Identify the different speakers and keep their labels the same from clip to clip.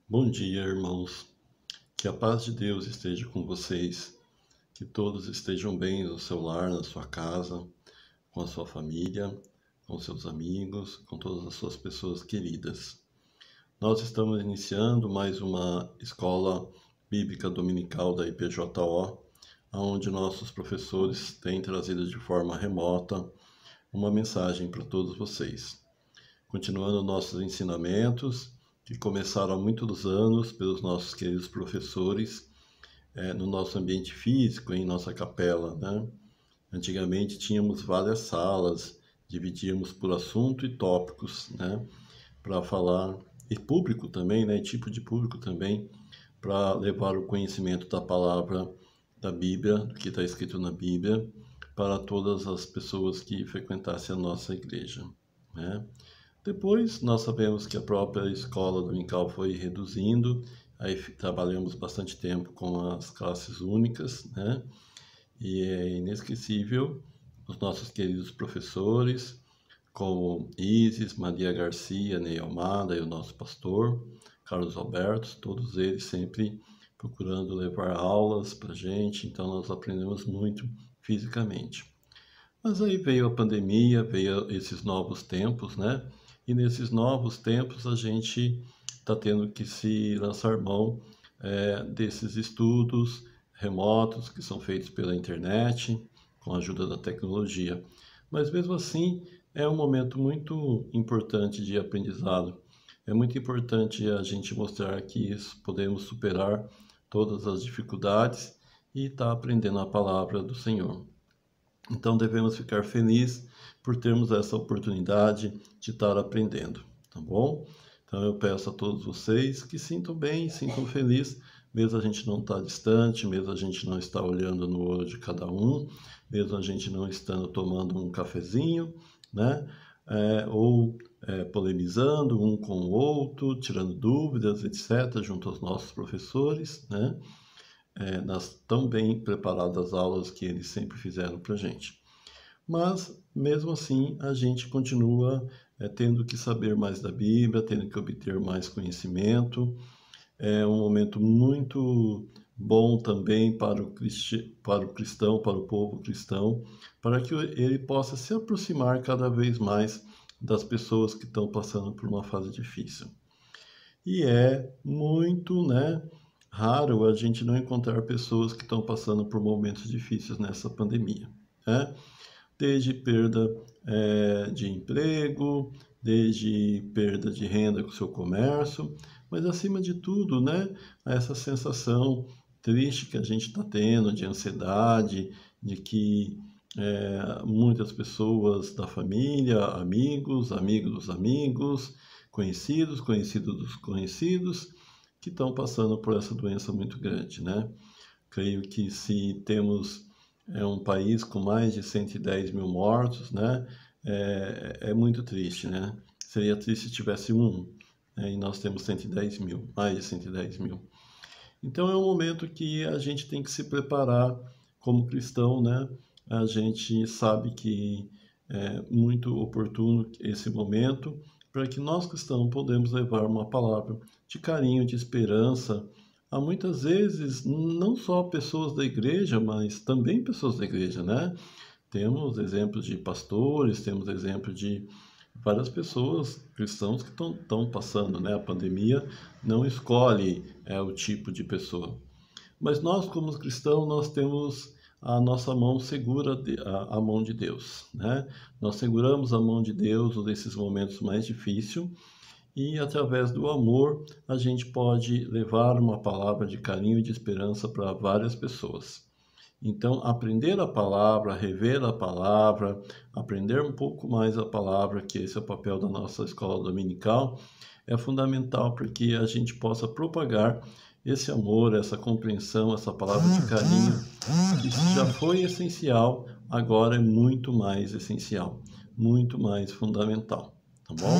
Speaker 1: Bom dia, irmãos. Que a paz de Deus esteja com vocês. Que todos estejam bem no seu lar, na sua casa, com a sua família, com seus amigos, com todas as suas pessoas queridas. Nós estamos iniciando mais uma escola bíblica dominical da IPJO, onde nossos professores têm trazido de forma remota uma mensagem para todos vocês. Continuando nossos ensinamentos, que começaram há muitos anos pelos nossos queridos professores, no nosso ambiente físico, em nossa capela, né? Antigamente tínhamos várias salas, dividíamos por assunto e tópicos, né? Para falar, e público também, né? Tipo de público também, para levar o conhecimento da palavra da Bíblia, do que está escrito na Bíblia, para todas as pessoas que frequentassem a nossa igreja, né? Depois, nós sabemos que a própria escola dominical foi reduzindo, aí trabalhamos bastante tempo com as classes únicas, né? E é inesquecível os nossos queridos professores, como Isis, Maria Garcia, Ney Almada e o nosso pastor, Carlos Alberto, todos eles sempre procurando levar aulas para a gente, então nós aprendemos muito fisicamente. Mas aí veio a pandemia, veio esses novos tempos, né? E nesses novos tempos a gente está tendo que se lançar mão desses estudos remotos que são feitos pela internet, com a ajuda da tecnologia. Mas mesmo assim é um momento muito importante de aprendizado. É muito importante a gente mostrar que podemos superar todas as dificuldades e estar aprendendo a palavra do Senhor. Então devemos ficar felizes por termos essa oportunidade de estar aprendendo, tá bom? Então eu peço a todos vocês que sintam bem, sintam felizes, mesmo a gente não estar distante, mesmo a gente não estar olhando no olho de cada um, mesmo a gente não estando tomando um cafezinho, né? Polemizando um com o outro, tirando dúvidas, etc., junto aos nossos professores, né? Nas tão bem preparadas aulas que eles sempre fizeram para a gente. Mas, mesmo assim, a gente continua tendo que saber mais da Bíblia, tendo que obter mais conhecimento. É um momento muito bom também para o cristão, para o povo cristão, para que ele possa se aproximar cada vez mais das pessoas que estão passando por uma fase difícil. E é muito, né, raro a gente não encontrar pessoas que estão passando por momentos difíceis nessa pandemia, né? Desde perda de emprego, desde perda de renda com o seu comércio, mas acima de tudo, né, essa sensação triste que a gente está tendo de ansiedade, de que muitas pessoas da família, amigos dos amigos, conhecidos dos conhecidos, que estão passando por essa doença muito grande, né? Creio que se temos um país com mais de 110 mil mortos, né? É muito triste, né? Seria triste se tivesse um, né? E nós temos 110 mil, mais de 110 mil. Então é um momento que a gente tem que se preparar como cristão, né? A gente sabe que é muito oportuno esse momento para que nós cristãos podemos levar uma palavra de carinho, de esperança a muitas vezes não só pessoas da igreja, mas também pessoas da igreja, né? Temos exemplos de pastores, temos exemplos de várias pessoas cristãos que estão passando, né? A pandemia não escolhe o tipo de pessoa. Mas nós, como cristãos, nós temos a nossa mão segura, a mão de Deus, né? Nós seguramos a mão de Deus nesses momentos mais difíceis e, através do amor, a gente pode levar uma palavra de carinho e de esperança para várias pessoas. Então, aprender a palavra, rever a palavra, aprender um pouco mais a palavra, que esse é o papel da nossa escola dominical, é fundamental para que a gente possa propagar esse amor, essa compreensão, essa palavra de carinho, que já foi essencial, agora é muito mais essencial, muito mais fundamental, tá bom?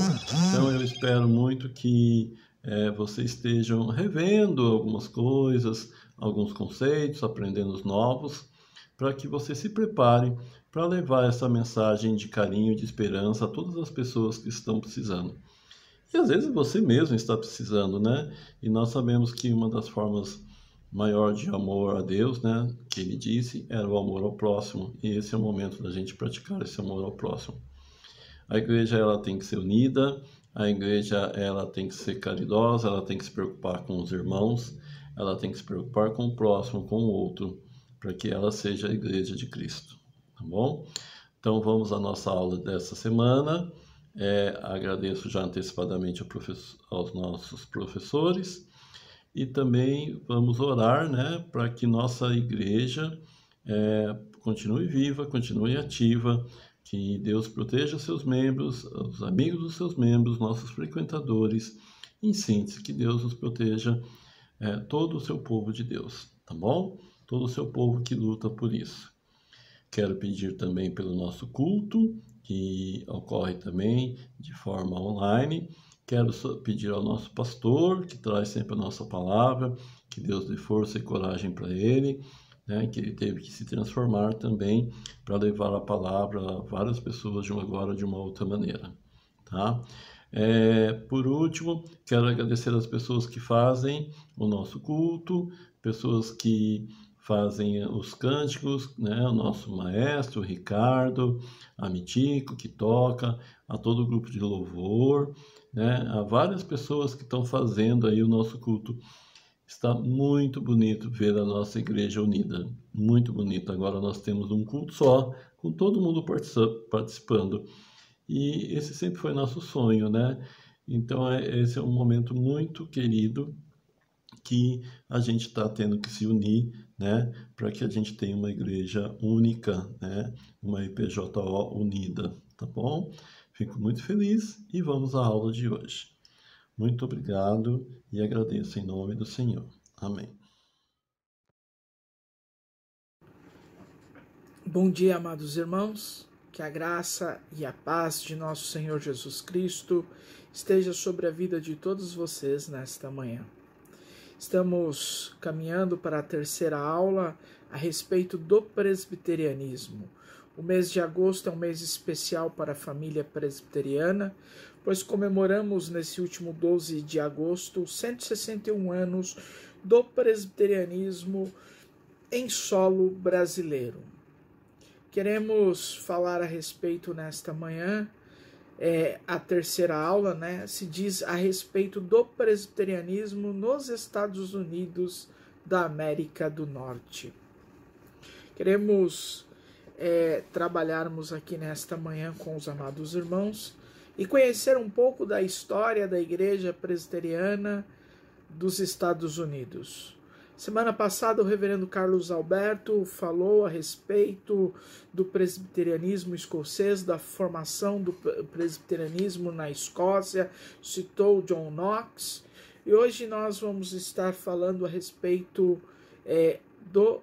Speaker 1: Então eu espero muito que vocês estejam revendo algumas coisas, alguns conceitos, aprendendo os novos, para que você se prepare para levar essa mensagem de carinho e de esperança a todas as pessoas que estão precisando. E às vezes você mesmo está precisando, né? E nós sabemos que uma das formas maior de amor a Deus, né, que ele disse, era o amor ao próximo. E esse é o momento da gente praticar esse amor ao próximo. A igreja ela tem que ser unida, a igreja ela tem que ser caridosa, ela tem que se preocupar com os irmãos, ela tem que se preocupar com o próximo, com o outro, para que ela seja a igreja de Cristo, tá bom? Então vamos à nossa aula dessa semana. Agradeço já antecipadamente aos nossos professores e também vamos orar, né, para que nossa igreja continue viva, continue ativa, que Deus proteja seus membros, os amigos dos seus membros, nossos frequentadores, em síntese, que Deus nos proteja, todo o seu povo de Deus, tá bom? Todo o seu povo que luta por isso. Quero pedir também pelo nosso culto, que ocorre também de forma online. Quero pedir ao nosso pastor, que traz sempre a nossa palavra, que Deus dê força e coragem para ele, né, que ele teve que se transformar também para levar a palavra a várias pessoas de uma agora de uma outra maneira, tá? Por último, quero agradecer as pessoas que fazem o nosso culto, pessoas que fazem os cânticos, né? O nosso maestro, o Ricardo, a Mitico, que toca, a todo o grupo de louvor, né? Há várias pessoas que estão fazendo aí o nosso culto. Está muito bonito ver a nossa igreja unida, muito bonito. Agora nós temos um culto só, com todo mundo participando. E esse sempre foi nosso sonho, né? Então, esse é um momento muito querido que a gente está tendo que se unir, né, para que a gente tenha uma igreja única, né, uma IPJO unida, tá bom? Fico muito feliz e vamos à aula de hoje. Muito obrigado e agradeço em nome do Senhor. Amém.
Speaker 2: Bom dia, amados irmãos. Que a graça e a paz de nosso Senhor Jesus Cristo esteja sobre a vida de todos vocês nesta manhã. Estamos caminhando para a terceira aula a respeito do presbiterianismo. O mês de agosto é um mês especial para a família presbiteriana, pois comemoramos nesse último 12 de agosto os 161 anos do presbiterianismo em solo brasileiro. Queremos falar a respeito nesta manhã, a terceira aula, né, se diz a respeito do presbiterianismo nos Estados Unidos da América do Norte. Queremos trabalharmos aqui nesta manhã com os amados irmãos e conhecer um pouco da história da Igreja Presbiteriana dos Estados Unidos. Semana passada, o reverendo Carlos Alberto falou a respeito do presbiterianismo escocês, da formação do presbiterianismo na Escócia, citou John Knox, e hoje nós vamos estar falando a respeito do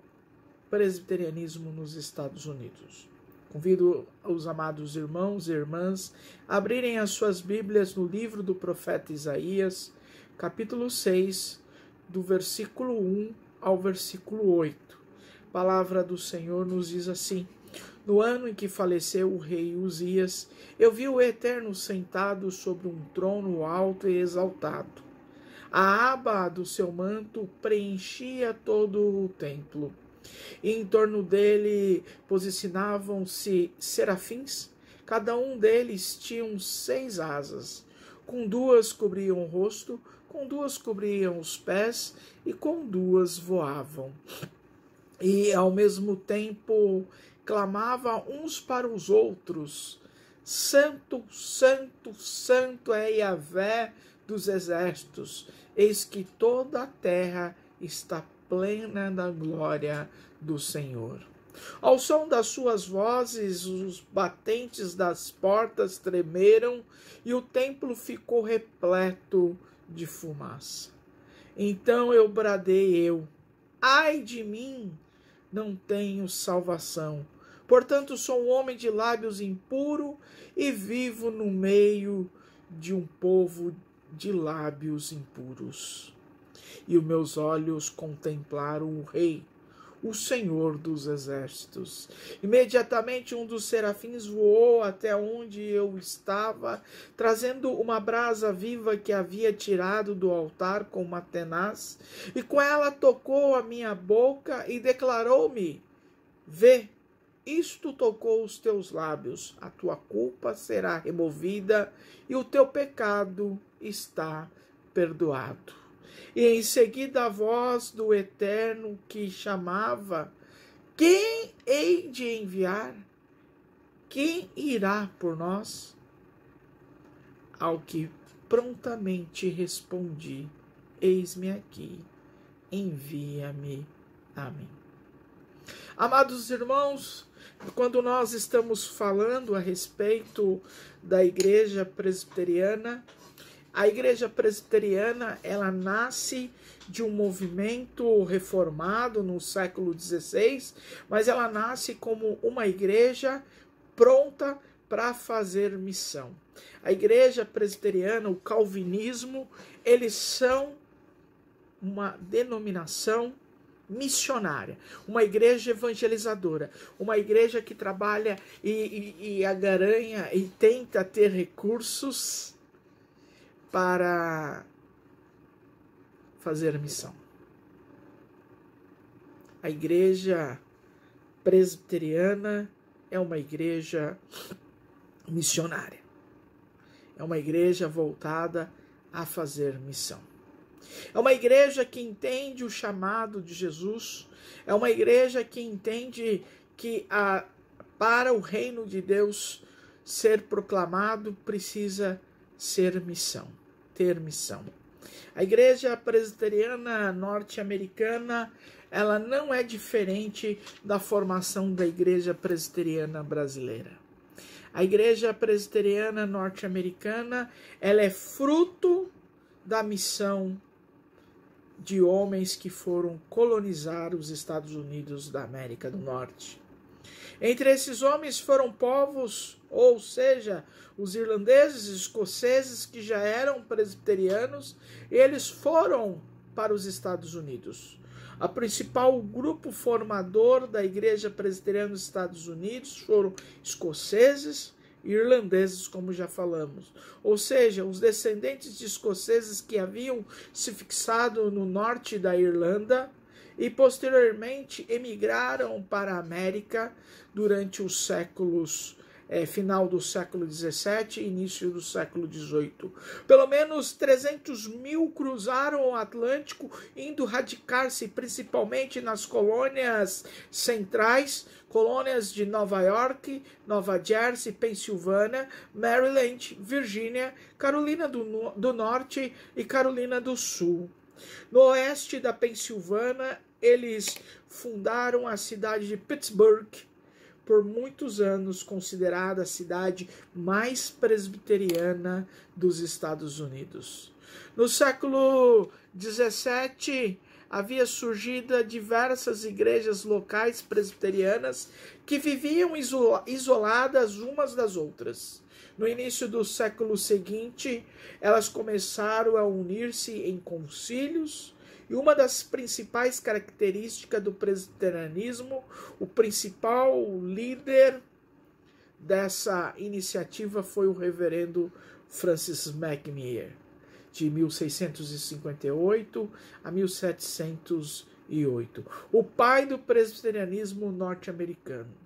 Speaker 2: presbiterianismo nos Estados Unidos. Convido os amados irmãos e irmãs a abrirem as suas Bíblias no livro do profeta Isaías, capítulo 6, do versículo 1 ao versículo 8. A palavra do Senhor nos diz assim: No ano em que faleceu o rei Uzias, eu vi o Eterno sentado sobre um trono alto e exaltado. A aba do seu manto preenchia todo o templo. E em torno dele posicionavam-se serafins. Cada um deles tinha 6 asas. Com 2 cobriam o rosto, com 2 cobriam os pés e com 2 voavam. E ao mesmo tempo clamavam uns para os outros: Santo, Santo, Santo é Yahvé dos exércitos, eis que toda a terra está plena da glória do Senhor. Ao som das suas vozes, os batentes das portas tremeram e o templo ficou repleto de fumaça. Então eu bradei ai de mim, não tenho salvação. Portanto, sou um homem de lábios impuro e vivo no meio de um povo de lábios impuros. E os meus olhos contemplaram o Rei, o Senhor dos Exércitos. Imediatamente um dos serafins voou até onde eu estava, trazendo uma brasa viva que havia tirado do altar com uma tenaz, e com ela tocou a minha boca e declarou-me: vê, isto tocou os teus lábios, a tua culpa será removida e o teu pecado está perdoado. E em seguida a voz do Eterno que chamava: quem hei de enviar? Quem irá por nós? Ao que prontamente respondi: eis-me aqui, envia-me a mim. Amados irmãos, quando nós estamos falando a respeito da Igreja Presbiteriana, a Igreja Presbiteriana, ela nasce de um movimento reformado no século XVI, mas ela nasce como uma igreja pronta para fazer missão. A Igreja Presbiteriana, o calvinismo, eles são uma denominação missionária, uma igreja evangelizadora, uma igreja que trabalha e agaranha e tenta ter recursos para fazer missão. A Igreja Presbiteriana é uma igreja missionária. É uma igreja voltada a fazer missão. É uma igreja que entende o chamado de Jesus. É uma igreja que entende que para o reino de Deus ser proclamado precisa ser missão, ter missão. A Igreja Presbiteriana norte-americana, ela não é diferente da formação da Igreja Presbiteriana brasileira. A Igreja Presbiteriana norte-americana, ela é fruto da missão de homens que foram colonizar os Estados Unidos da América do Norte. Entre esses homens foram povos, ou seja, os irlandeses e escoceses que já eram presbiterianos, eles foram para os Estados Unidos. O principal grupo formador da Igreja Presbiteriana dos Estados Unidos foram escoceses e irlandeses, como já falamos. Ou seja, os descendentes de escoceses que haviam se fixado no norte da Irlanda e posteriormente emigraram para a América durante os séculos final do século XVII e início do século XVIII. Pelo menos 300 mil cruzaram o Atlântico, indo radicar-se principalmente nas colônias centrais, colônias de Nova York, Nova Jersey, Pensilvânia, Maryland, Virgínia, Carolina do Norte e Carolina do Sul. No oeste da Pensilvânia, eles fundaram a cidade de Pittsburgh, por muitos anos considerada a cidade mais presbiteriana dos Estados Unidos. No século XVII, havia surgido diversas igrejas locais presbiterianas que viviam isoladas umas das outras. No início do século seguinte, elas começaram a unir-se em concílios, e uma das principais características do presbiterianismo, o principal líder dessa iniciativa foi o reverendo Francis McNair, de 1658 a 1708, o pai do presbiterianismo norte-americano.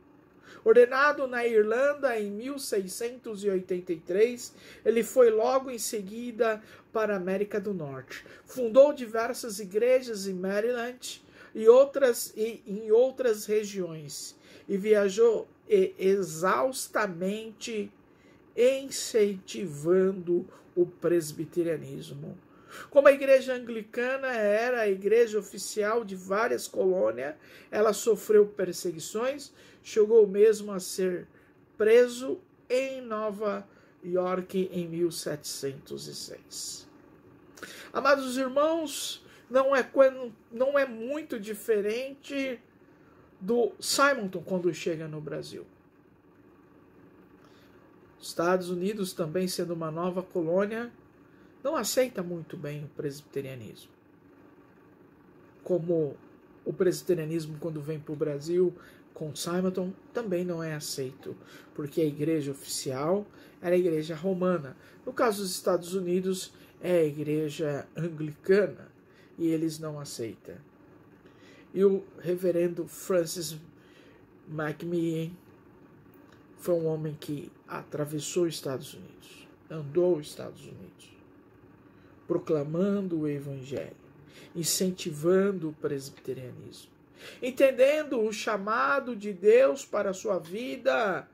Speaker 2: Ordenado na Irlanda em 1683, ele foi logo em seguida para a América do Norte. Fundou diversas igrejas em Maryland e em outras regiões e viajou exaustamente incentivando o presbiterianismo. Como a igreja anglicana era a igreja oficial de várias colônias, ela sofreu perseguições, chegou mesmo a ser preso em Nova York em 1706. Amados irmãos, não é muito diferente do Simonton quando chega no Brasil. Os Estados Unidos, também sendo uma nova colônia, não aceita muito bem o presbiterianismo como O presbiterianismo, quando vem para o Brasil com Simonton, também não é aceito, porque a igreja oficial era a igreja romana. No caso dos Estados Unidos, é a igreja anglicana, e eles não aceitam. E o reverendo Francis McMahon foi um homem que atravessou os Estados Unidos, andou os Estados Unidos, proclamando o evangelho, incentivando o presbiterianismo, entendendo o chamado de Deus para a sua vida,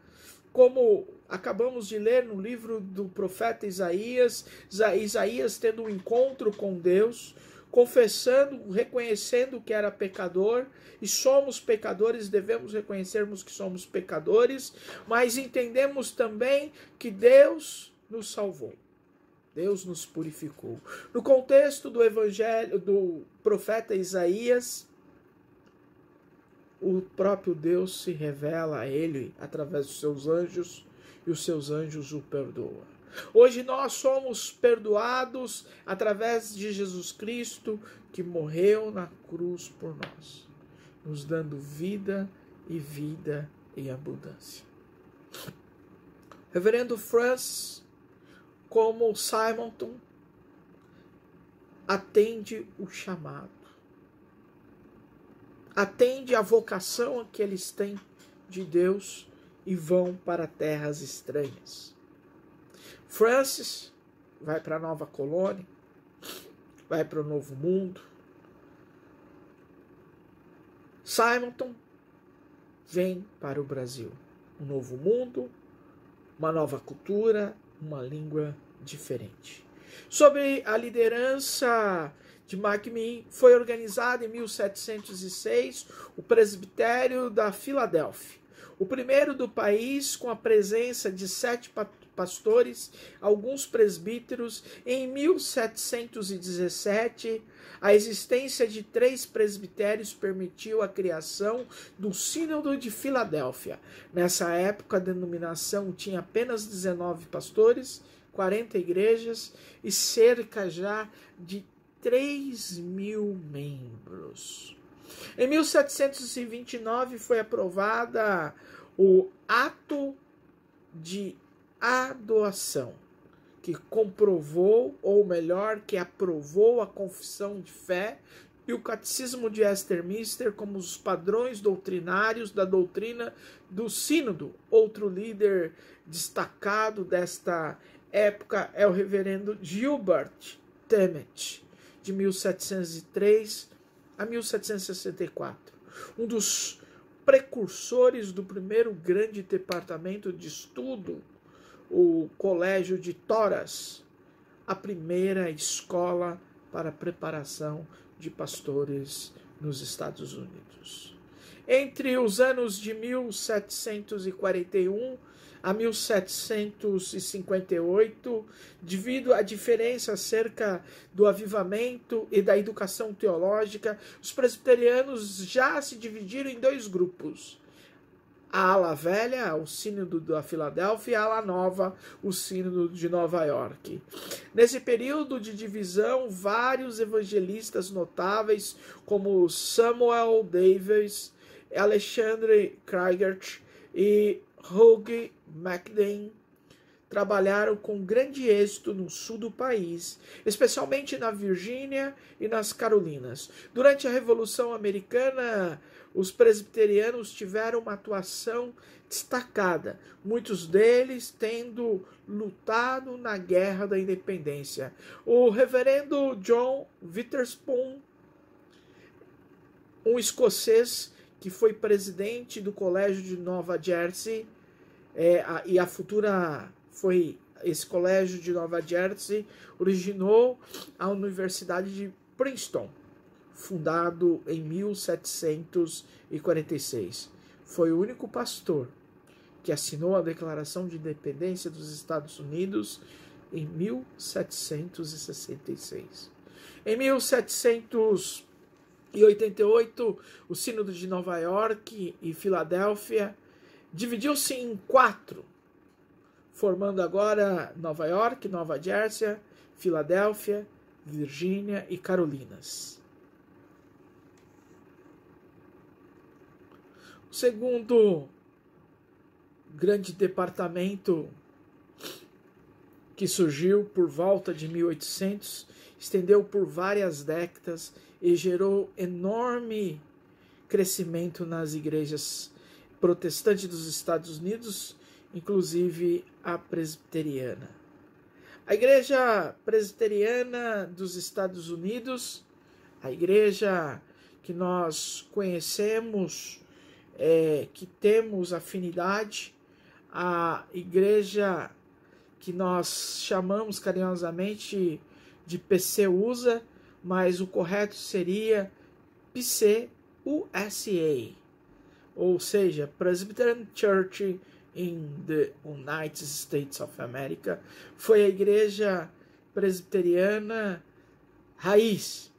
Speaker 2: como acabamos de ler no livro do profeta Isaías, Isaías tendo um encontro com Deus, confessando, reconhecendo que era pecador, e somos pecadores, devemos reconhecermos que somos pecadores, mas entendemos também que Deus nos salvou. Deus nos purificou. No contexto do evangelho do profeta Isaías, o próprio Deus se revela a ele através dos seus anjos, e os seus anjos o perdoam. Hoje nós somos perdoados através de Jesus Cristo, que morreu na cruz por nós, nos dando vida e vida em abundância. Reverendo Francis, como Simonton, atende o chamado, atende a vocação que eles têm de Deus e vão para terras estranhas. Francis vai para a Nova Colônia, vai para o Novo Mundo. Simonton vem para o Brasil. Um novo mundo, uma nova cultura, uma língua diferente. Sob a liderança de McMahon, foi organizado em 1706 o Presbitério da Filadélfia, o primeiro do país, com a presença de 7 pastores, alguns presbíteros. Em 1717, a existência de 3 presbitérios permitiu a criação do Sínodo de Filadélfia. Nessa época, a denominação tinha apenas 19 pastores, 40 igrejas e cerca já de 3.000 membros. Em 1729 foi aprovada o Ato de Adoção, que comprovou, ou melhor, que aprovou a confissão de fé e o catecismo de Westminster como os padrões doutrinários da doutrina do Sínodo. Outro líder destacado desta época é o reverendo Gilbert Temmet, de 1703 a 1764, um dos precursores do primeiro grande departamento de estudo, o Colégio de Toras, a primeira escola para a preparação de pastores nos Estados Unidos. Entre os anos de 1741 a 1758, devido à diferença acerca do avivamento e da educação teológica, os presbiterianos já se dividiram em 2 grupos. A ala velha, o Sínodo da Filadélfia, e a ala nova, o Sínodo de Nova York. Nesse período de divisão, vários evangelistas notáveis, como Samuel Davis, Alexander Krieger e Hugh McDane, trabalharam com grande êxito no sul do país, especialmente na Virgínia e nas Carolinas. Durante a Revolução Americana, os presbiterianos tiveram uma atuação destacada, muitos deles tendo lutado na Guerra da Independência. O reverendo John Witherspoon, um escocês que foi presidente do Colégio de Nova Jersey, e a futura foi esse Colégio de Nova Jersey originou a Universidade de Princeton, fundado em 1746. Foi o único pastor que assinou a Declaração de Independência dos Estados Unidos em 1766. Em 1788, o Sínodo de Nova York e Filadélfia dividiu-se em 4, formando agora Nova York, Nova Jersey, Filadélfia, Virgínia e Carolinas. O segundo grande departamento que surgiu por volta de 1800, estendeu por várias décadas e gerou enorme crescimento nas igrejas protestantes dos Estados Unidos, inclusive a presbiteriana. A igreja presbiteriana dos Estados Unidos, a igreja que nós conhecemos, que temos afinidade, a igreja que nós chamamos carinhosamente de PCUSA, mas o correto seria PCUSA, ou seja, Presbyterian Church in the United States of America, foi a igreja presbiteriana raiz,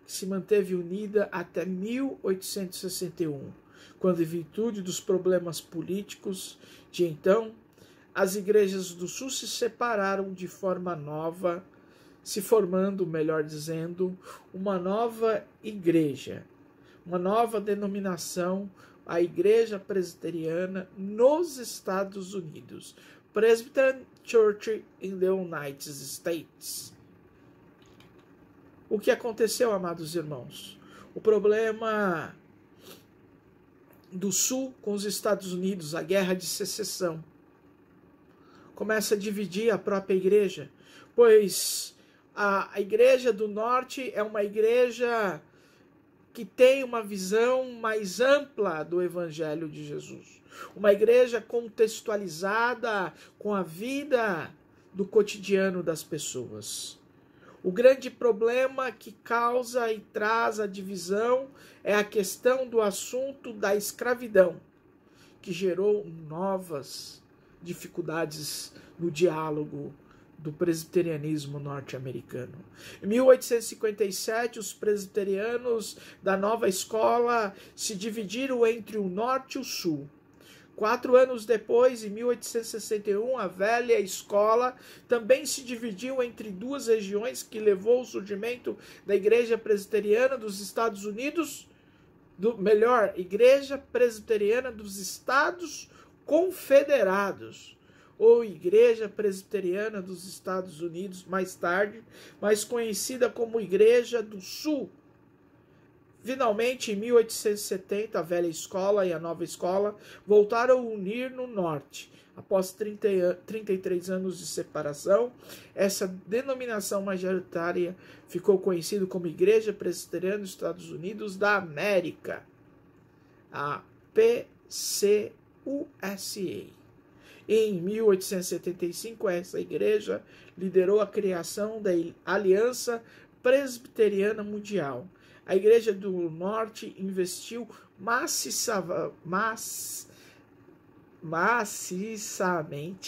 Speaker 2: que se manteve unida até 1861, quando, em virtude dos problemas políticos de então, as igrejas do Sul se separaram de forma nova, se formando, melhor dizendo, uma nova igreja, uma nova denominação, a Igreja Presbiteriana nos Estados Unidos, Presbyterian Church in the United States. O que aconteceu, amados irmãos? O problema do Sul com os Estados Unidos, a Guerra de Secessão, começa a dividir a própria igreja, pois a igreja do Norte é uma igreja que tem uma visão mais ampla do Evangelho de Jesus. Uma igreja contextualizada com a vida do cotidiano das pessoas. O grande problema que causa e traz a divisão é a questão do assunto da escravidão, que gerou novas dificuldades no diálogo do presbiterianismo norte-americano. Em 1857, os presbiterianos da nova escola se dividiram entre o norte e o sul. 4 anos depois, em 1861, a velha escola também se dividiu entre duas regiões, que levou ao surgimento da Igreja Presbiteriana dos Estados Unidos, Igreja Presbiteriana dos Estados Confederados, ou Igreja Presbiteriana dos Estados Unidos, mais tarde, mais conhecida como Igreja do Sul. Finalmente, em 1870, a velha escola e a nova escola voltaram a unir no norte. Após 33 anos de separação, essa denominação majoritária ficou conhecida como Igreja Presbiteriana dos Estados Unidos da América, a PCUSA. Em 1875, essa igreja liderou a criação da Aliança Presbiteriana Mundial. A Igreja do Norte investiu maciçamente,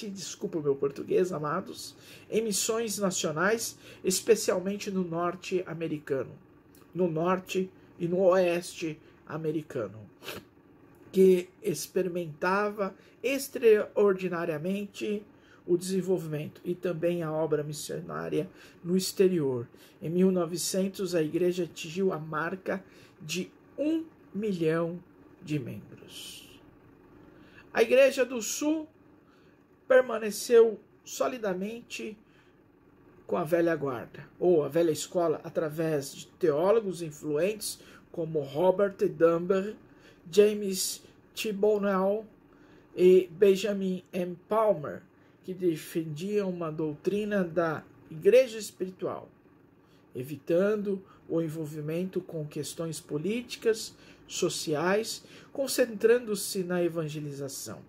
Speaker 2: desculpa o meu português, amados, em missões nacionais, especialmente no norte americano, no norte e no oeste americano, que experimentava extraordinariamente o desenvolvimento e também a obra missionária no exterior. Em 1900, a igreja atingiu a marca de 1 milhão de membros. A Igreja do Sul permaneceu solidamente com a velha guarda, ou a velha escola, através de teólogos influentes como Robert Dunbar, James T. Bonnell e Benjamin M. Palmer, que defendiam uma doutrina da igreja espiritual, evitando o envolvimento com questões políticas, sociais, concentrando-se na evangelização.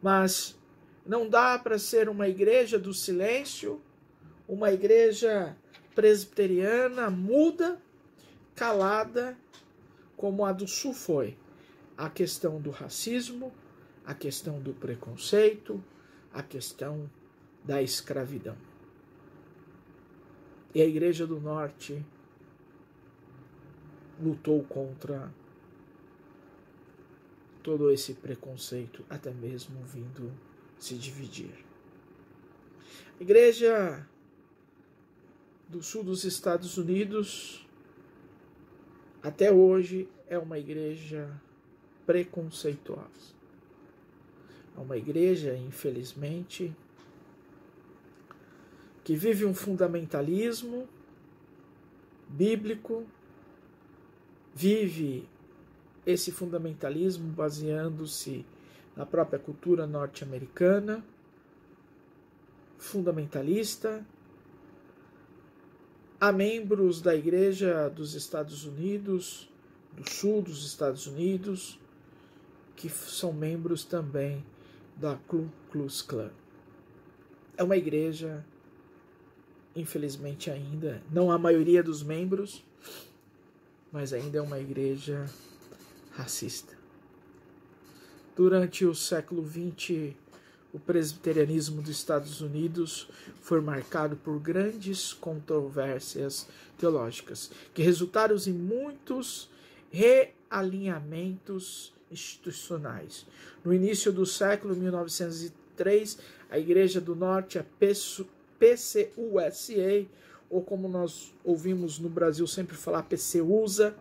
Speaker 2: Mas não dá para ser uma igreja do silêncio, uma igreja presbiteriana muda, calada, como a do Sul foi. A questão do racismo, a questão do preconceito, a questão da escravidão. E a Igreja do Norte lutou contra todo esse preconceito, até mesmo vindo se dividir. A Igreja do Sul dos Estados Unidos, até hoje, é uma igreja preconceituosa. É uma igreja, infelizmente, que vive um fundamentalismo bíblico, vive esse fundamentalismo baseando-se na própria cultura norte-americana, fundamentalista. Há membros da Igreja dos Estados Unidos, do sul dos Estados Unidos, que são membros também da Ku Klux Klan. É uma igreja, infelizmente ainda, não a maioria dos membros, mas ainda é uma igreja racista. Durante o século XX, o presbiterianismo dos Estados Unidos foi marcado por grandes controvérsias teológicas, que resultaram em muitos realinhamentos institucionais. No início do século 1903, a Igreja do Norte, a PCUSA, ou como nós ouvimos no Brasil sempre falar, PCUSA,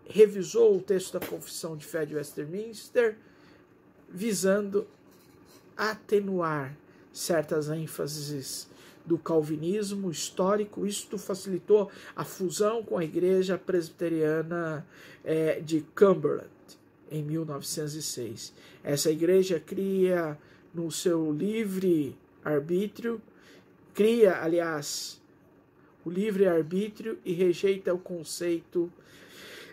Speaker 2: revisou o texto da Confissão de Fé de Westminster, visando atenuar certas ênfases do calvinismo histórico. Isto facilitou a fusão com a Igreja Presbiteriana de Cumberland, em 1906. Essa igreja cria no seu livre-arbítrio, o livre-arbítrio e rejeita o conceito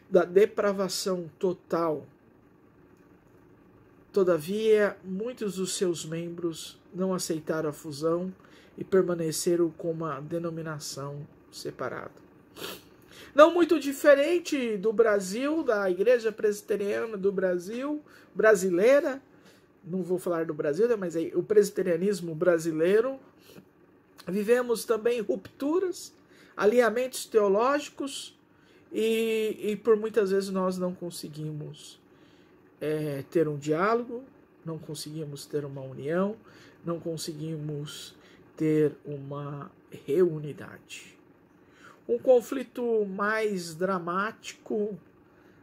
Speaker 2: da depravação total. Todavia, muitos dos seus membros não aceitaram a fusão e permaneceram com uma denominação separada. Não muito diferente do Brasil, da Igreja Presbiteriana do Brasil, brasileira, não vou falar do Brasil, mas o presbiterianismo brasileiro, vivemos também rupturas, alinhamentos teológicos e por muitas vezes nós não conseguimos ter um diálogo, não conseguimos ter uma união, não conseguimos ter uma reunidade. Um conflito mais dramático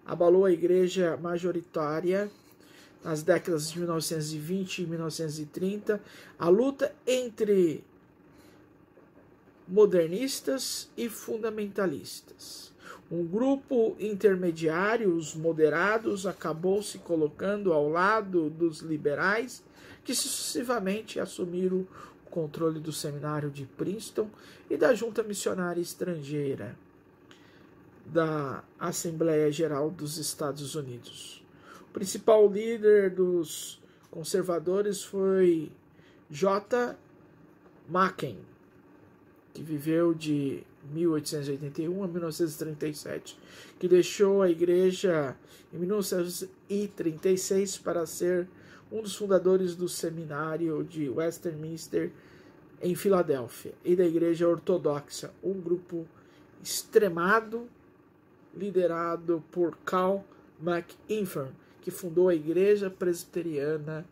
Speaker 2: abalou a igreja majoritária nas décadas de 1920 e 1930, a luta entre modernistas e fundamentalistas. Um grupo intermediário, os moderados, acabou se colocando ao lado dos liberais, que sucessivamente assumiram o controle do seminário de Princeton e da Junta Missionária Estrangeira da Assembleia Geral dos Estados Unidos. O principal líder dos conservadores foi J. Machen, que viveu de 1881 a 1937, que deixou a igreja em 1936 para ser um dos fundadores do seminário de Westminster em Filadélfia e da Igreja Ortodoxa, um grupo extremado liderado por Carl McIntyre, que fundou a Igreja Presbiteriana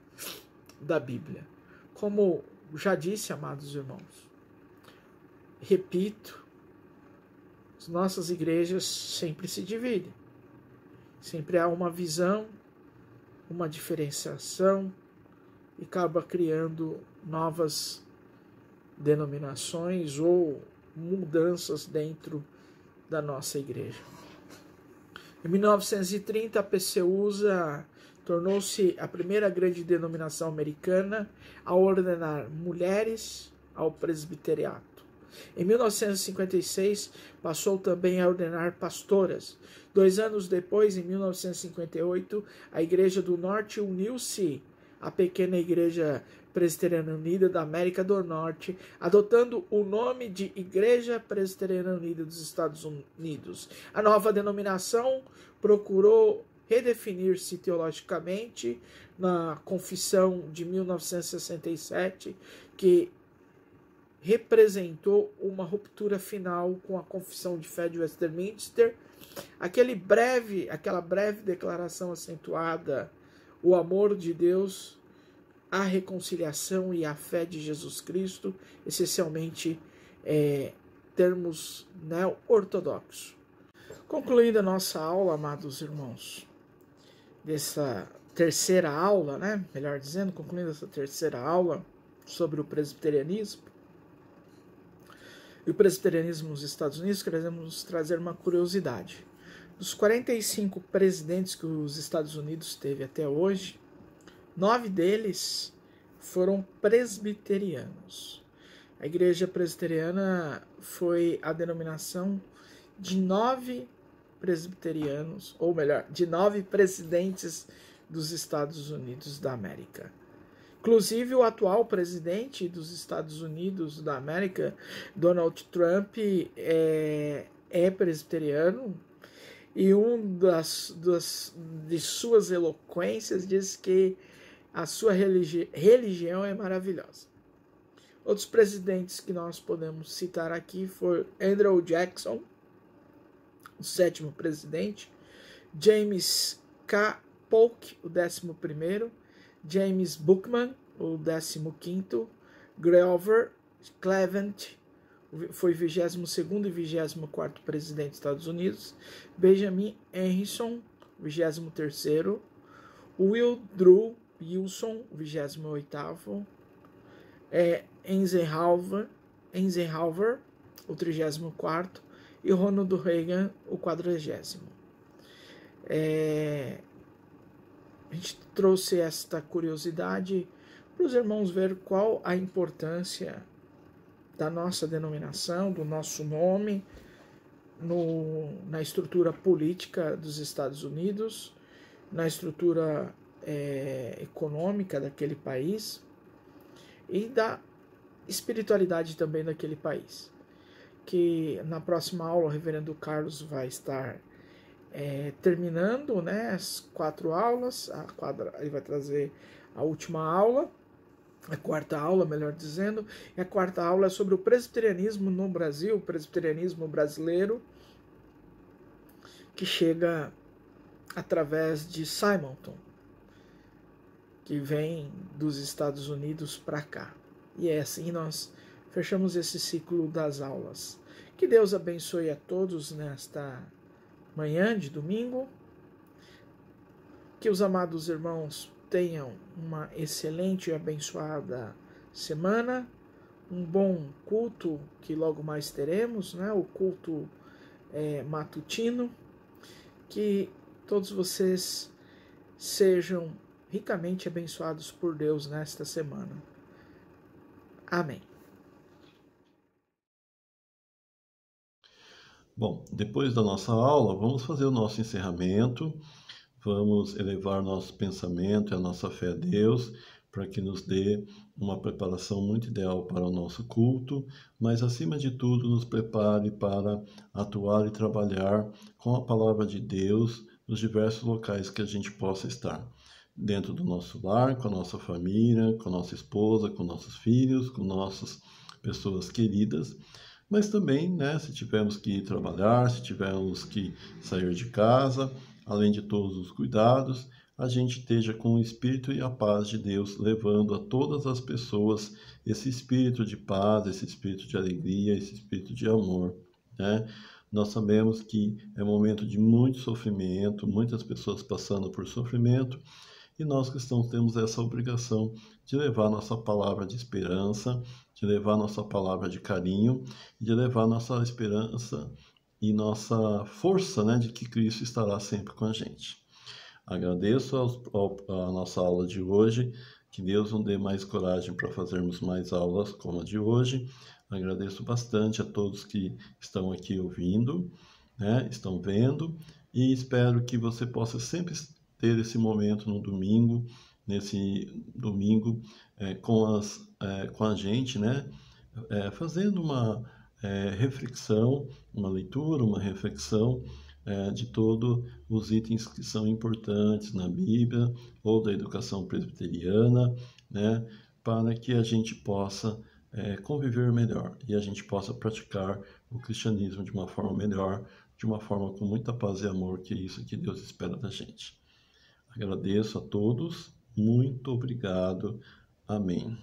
Speaker 2: da Bíblia. Como já disse, amados irmãos, repito, as nossas igrejas sempre se dividem. Sempre há uma visão, uma diferenciação e acaba criando novas denominações ou mudanças dentro da nossa igreja. Em 1930, a PCUSA tornou-se a primeira grande denominação americana a ordenar mulheres ao presbiteriato. Em 1956, passou também a ordenar pastoras. 2 anos depois, em 1958, a Igreja do Norte uniu-se à pequena Igreja Presbiteriana Unida da América do Norte, adotando o nome de Igreja Presbiteriana Unida dos Estados Unidos. A nova denominação procurou redefinir-se teologicamente na Confissão de 1967, que representou uma ruptura final com a Confissão de Fé de Westminster. Aquela breve declaração acentuada, o amor de Deus, a reconciliação e a fé de Jesus Cristo, essencialmente termos ortodoxos. Concluindo a nossa aula, amados irmãos, dessa terceira aula, né? Melhor dizendo, concluindo essa terceira aula sobre o presbiterianismo. E o presbiterianismo nos Estados Unidos, queremos trazer uma curiosidade. Dos 45 presidentes que os Estados Unidos teve até hoje, 9 deles foram presbiterianos. A igreja presbiteriana foi a denominação de 9 presbiterianos, ou melhor, de 9 presidentes dos Estados Unidos da América. Inclusive, o atual presidente dos Estados Unidos da América, Donald Trump, é presbiteriano, e de suas eloquências diz que a sua religião é maravilhosa. Outros presidentes que nós podemos citar aqui foram Andrew Jackson, o 7º presidente, James K. Polk, o 11º, James Buchanan, o 15º, Grover Cleveland, foi 22º e 24º presidente dos Estados Unidos, Benjamin Harrison, 23º, Woodrow Wilson, 28º, Eisenhower, o 34º, e Ronald Reagan, o 40º. A gente trouxe esta curiosidade para os irmãos ver qual a importância da nossa denominação, do nosso nome, na estrutura política dos Estados Unidos, na estrutura econômica daquele país e da espiritualidade também daquele país. Que na próxima aula o reverendo Carlos vai estar terminando, né, as 4 aulas, ele vai trazer a última aula, a 4ª aula, melhor dizendo, e a 4ª aula é sobre o presbiterianismo no Brasil, o presbiterianismo brasileiro, que chega através de Simonton, que vem dos Estados Unidos para cá. E é assim nós fechamos esse ciclo das aulas. Que Deus abençoe a todos nesta manhã de domingo. Que os amados irmãos tenham uma excelente e abençoada semana, um bom culto que logo mais teremos, né? O culto matutino. Que todos vocês sejam ricamente abençoados por Deus nesta semana. Amém.
Speaker 1: Bom, depois da nossa aula, vamos fazer o nosso encerramento, vamos elevar nosso pensamento e a nossa fé a Deus, para que nos dê uma preparação muito ideal para o nosso culto, mas acima de tudo nos prepare para atuar e trabalhar com a palavra de Deus nos diversos locais que a gente possa estar. Dentro do nosso lar, com a nossa família, com a nossa esposa, com nossos filhos, com nossas pessoas queridas, mas também, né, se tivermos que ir trabalhar, se tivermos que sair de casa, além de todos os cuidados, a gente esteja com o Espírito e a paz de Deus, levando a todas as pessoas esse espírito de paz, esse espírito de alegria, esse espírito de amor, né? Nós sabemos que é um momento de muito sofrimento, muitas pessoas passando por sofrimento, e nós cristãos temos essa obrigação de levar nossa palavra de esperança, de levar nossa palavra de carinho, de levar nossa esperança e nossa força, né, de que Cristo estará sempre com a gente. Agradeço a nossa aula de hoje, que Deus nos dê mais coragem para fazermos mais aulas como a de hoje. Agradeço bastante a todos que estão aqui ouvindo, né, estão vendo, e espero que você possa sempre ter esse momento no domingo, nesse domingo com a gente, né? Fazendo uma reflexão, uma leitura, uma reflexão de todos os itens que são importantes na Bíblia ou da educação presbiteriana, né? Para que a gente possa conviver melhor e a gente possa praticar o cristianismo de uma forma melhor, de uma forma com muita paz e amor, que é isso que Deus espera da gente. Agradeço a todos, muito obrigado, amém.